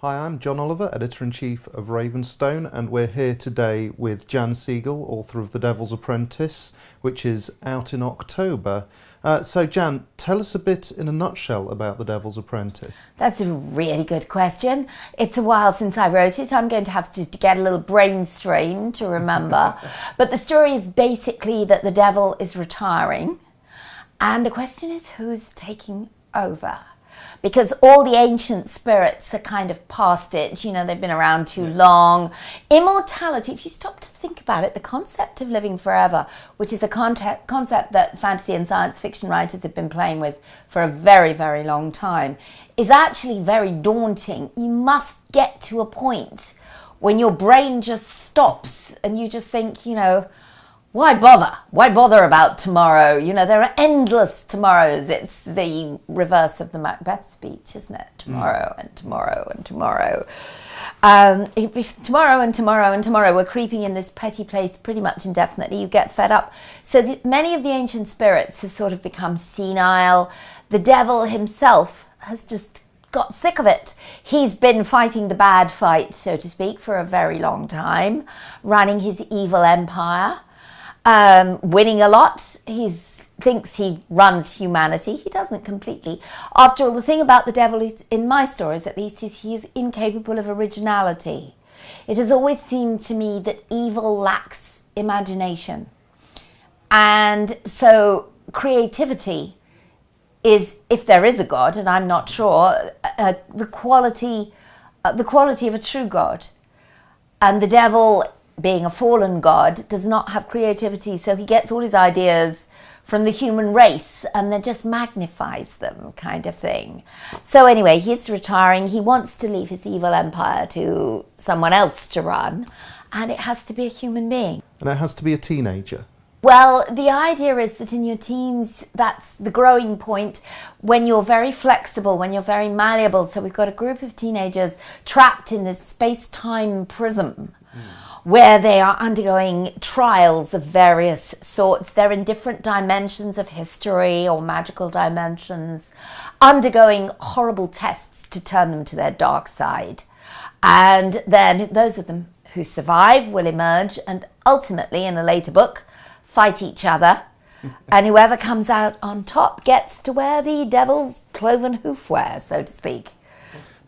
Hi, I'm John Oliver, Editor-in-Chief of Ravenstone, and we're here today with Jan Siegel, author of The Devils Apprentice, which is out in October. So Jan, tell us a bit in a nutshell about The Devils Apprentice. That's a really good question. It's a while since I wrote it. I'm going to have to get a little brain strain to remember. But the story is basically that the devil is retiring, and the question is who's taking over? Because all the ancient spirits are kind of past it, you know, they've been around too long. Immortality, if you stop to think about it, the concept of living forever, which is a concept that fantasy and science fiction writers have been playing with for a very, very long time, is actually very daunting. You must get to a point when your brain just stops and you just think, you know, why bother? Why bother about tomorrow? You know, there are endless tomorrows. It's the reverse of the Macbeth speech, isn't it? Tomorrow and tomorrow and tomorrow. If tomorrow and tomorrow and tomorrow we're creeping in this petty place pretty much indefinitely, you get fed up. So many of the ancient spirits have sort of become senile. The devil himself has just got sick of it. He's been fighting the bad fight, so to speak, for a very long time, running his evil empire. Winning a lot. He thinks he runs humanity. He doesn't completely. After all, the thing about the devil is, in my stories at least, is he is incapable of originality. It has always seemed to me that evil lacks imagination. And so creativity is, if there is a God, and I'm not sure, the quality of a true God. And the devil, being a fallen god, does not have creativity, so he gets all his ideas from the human race and then just magnifies them, kind of thing. So anyway, he's retiring. He wants to leave his evil empire to someone else to run, and it has to be a human being. And it has to be a teenager. Well, the idea is that in your teens, that's the growing point when you're very flexible, when you're very malleable. So we've got a group of teenagers trapped in this space-time prism where they are undergoing trials of various sorts. They're in different dimensions of history or magical dimensions, undergoing horrible tests to turn them to their dark side. And then those of them who survive will emerge and ultimately, in a later book, fight each other. And whoever comes out on top gets to wear the devil's cloven hoofwear, so to speak.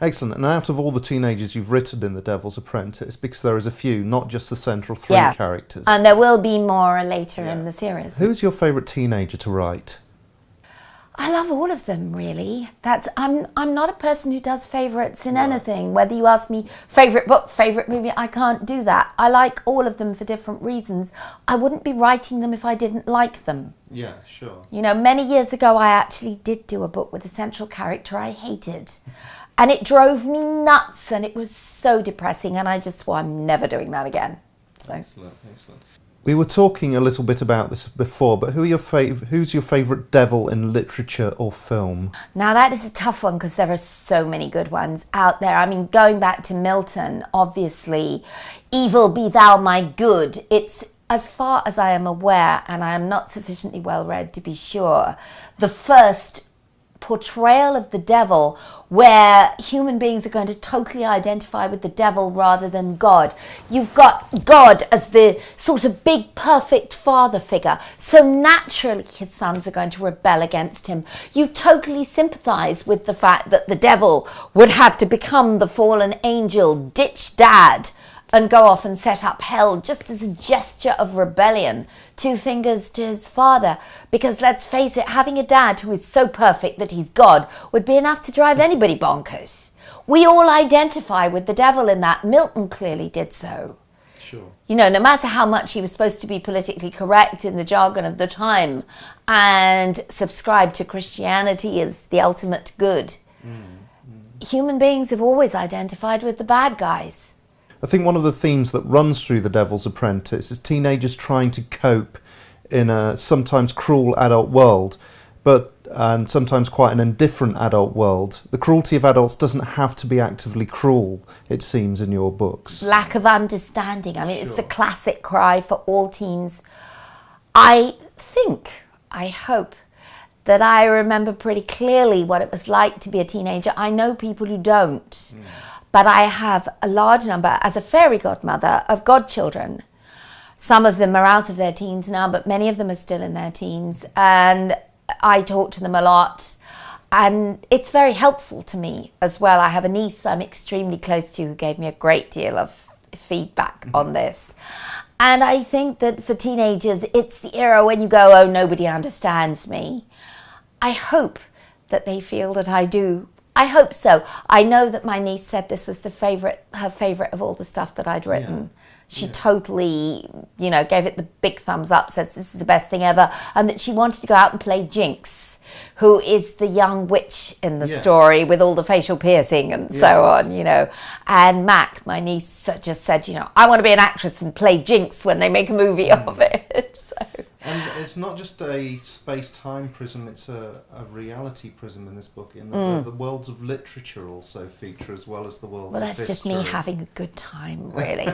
Excellent. And out of all the teenagers you've written in The Devil's Apprentice, because there is a few, not just the central three characters. And there will be more later in the series. Who's your favourite teenager to write? I love all of them, really. I'm not a person who does favourites in anything. Whether you ask me favourite book, favourite movie, I can't do that. I like all of them for different reasons. I wouldn't be writing them if I didn't like them. Yeah, sure. You know, many years ago I actually did do a book with a central character I hated. And it drove me nuts, and it was so depressing, and I just swore I'm never doing that again. So. Excellent. We were talking a little bit about this before, but who's your favourite devil in literature or film? Now that is a tough one because there are so many good ones out there. I mean, going back to Milton, obviously, evil be thou my good. It's, as far as I am aware, and I am not sufficiently well read to be sure, the first portrayal of the devil where human beings are going to totally identify with the devil rather than God. You've got God as the sort of big perfect father figure, so naturally his sons are going to rebel against him. You totally sympathize with the fact that the devil would have to become the fallen angel, ditch dad, and go off and set up hell just as a gesture of rebellion, two fingers to his father. Because let's face it, having a dad who is so perfect that he's God would be enough to drive anybody bonkers. We all identify with the devil in that. Milton clearly did so. Sure. You know, no matter how much he was supposed to be politically correct in the jargon of the time and subscribe to Christianity as the ultimate good, human beings have always identified with the bad guys. I think one of the themes that runs through The Devil's Apprentice is teenagers trying to cope in a sometimes cruel adult world, and sometimes quite an indifferent adult world. The cruelty of adults doesn't have to be actively cruel, it seems, in your books. Lack of understanding. I mean, it's the classic cry for all teens. I hope that I remember pretty clearly what it was like to be a teenager. I know people who don't. but I have a large number, as a fairy godmother, of godchildren. Some of them are out of their teens now, but many of them are still in their teens. And I talk to them a lot. And it's very helpful to me as well. I have a niece I'm extremely close to who gave me a great deal of feedback on this. And I think that for teenagers, it's the era when you go, oh, nobody understands me. I hope that they feel that I do. I hope so. I know that my niece said this was her favourite of all the stuff that I'd written. Yeah. She totally, gave it the big thumbs up, says this is the best thing ever, and that she wanted to go out and play Jinx, who is the young witch in the story with all the facial piercing and so on, And Mac, my niece, just said, I want to be an actress and play Jinx when they make a movie of it. So. And it's not just a space-time prism, it's a reality prism in this book. The worlds of literature also feature as well as the worlds of history. Well, that's just me having a good time, really.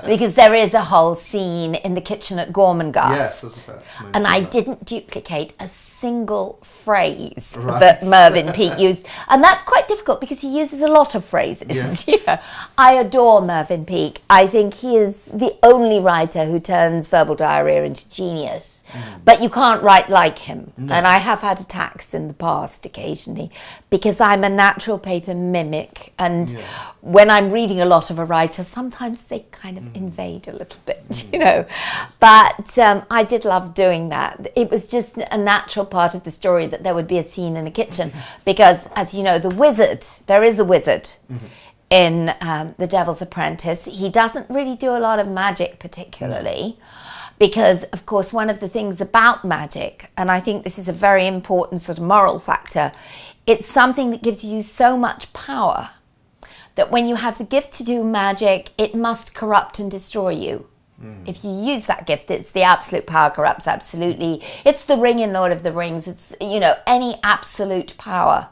Because there is a whole scene in the kitchen at Gormenghast. Yes, and I didn't duplicate a single phrase that Mervyn Peake used. And that's quite difficult because he uses a lot of phrases. Yes. I adore Mervyn Peake. I think he is the only writer who turns verbal diarrhea into genius. But you can't write like him. No. And I have had attacks in the past occasionally because I'm a natural paper mimic. And when I'm reading a lot of a writer, sometimes they kind of invade a little bit, But I did love doing that. It was just a natural part of the story that there would be a scene in the kitchen because, as you know, there is a wizard in The Devil's Apprentice. He doesn't really do a lot of magic particularly. Because, of course, one of the things about magic, and I think this is a very important sort of moral factor, it's something that gives you so much power that when you have the gift to do magic, it must corrupt and destroy you. If you use that gift, it's the absolute power corrupts absolutely. It's the ring in Lord of the Rings. It's, any absolute power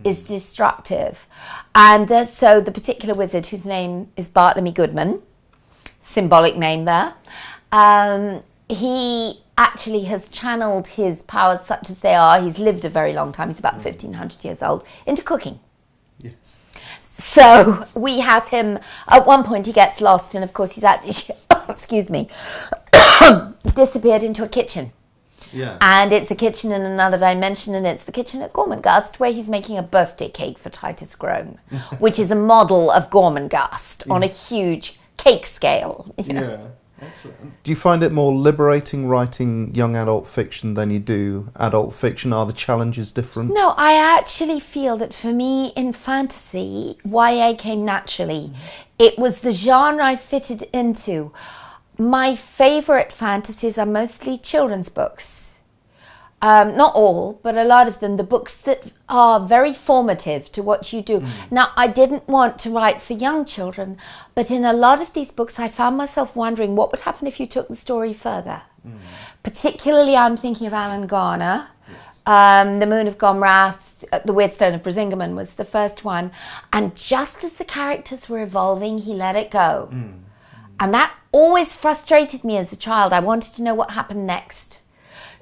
is destructive. And so the particular wizard, whose name is Bartlemy Goodman, symbolic name there, he actually has channeled his powers such as they are. He's lived a very long time. He's about 1,500 years old, into cooking. Yes. So we have him, at one point he gets lost and of course he's actually, disappeared into a kitchen. Yeah. And it's a kitchen in another dimension, and it's the kitchen at Gormenghast where he's making a birthday cake for Titus Groan, which is a model of Gormenghast on a huge cake scale. Yeah. Excellent. Do you find it more liberating writing young adult fiction than you do adult fiction? Are the challenges different? No, I actually feel that for me in fantasy, YA came naturally. It was the genre I fitted into. My favourite fantasies are mostly children's books. Not all, but a lot of them, the books that are very formative to what you do. Now, I didn't want to write for young children, but in a lot of these books, I found myself wondering what would happen if you took the story further. Particularly, I'm thinking of Alan Garner. The Moon of Gomrath, The Weird Stone of Brisingamen was the first one. And just as the characters were evolving, he let it go. And that always frustrated me as a child. I wanted to know what happened next.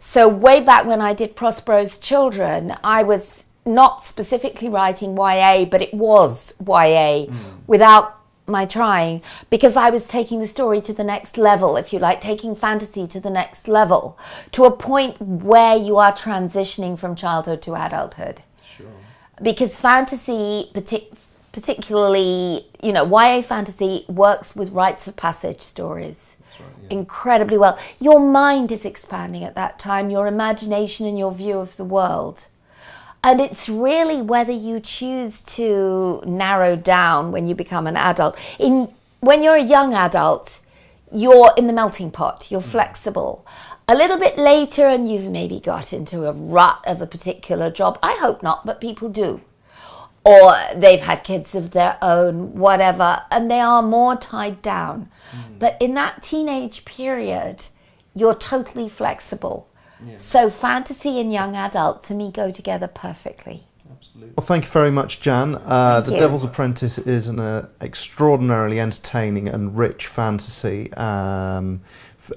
So way back when I did Prospero's Children, I was not specifically writing YA, but it was YA without my trying, because I was taking the story to the next level, if you like, taking fantasy to the next level, to a point where you are transitioning from childhood to adulthood. Sure. Because fantasy, particularly, YA fantasy works with rites of passage stories. Incredibly well. Your mind is expanding at that time, your imagination and your view of the world. And it's really whether you choose to narrow down when you become an adult. When you're a young adult, you're in the melting pot, you're flexible. A little bit later and you've maybe got into a rut of a particular job. I hope not, but people do. Or they've had kids of their own, whatever, and they are more tied down. But in that teenage period, you're totally flexible. Yeah. So fantasy and young adult, to me, go together perfectly. Absolutely. Well, thank you very much, Jan. The Devil's Apprentice is an extraordinarily entertaining and rich fantasy, a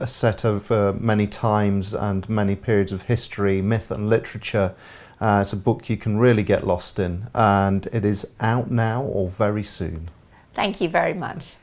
set of many times and many periods of history, myth and literature. It's a book you can really get lost in, and it is out now or very soon. Thank you very much.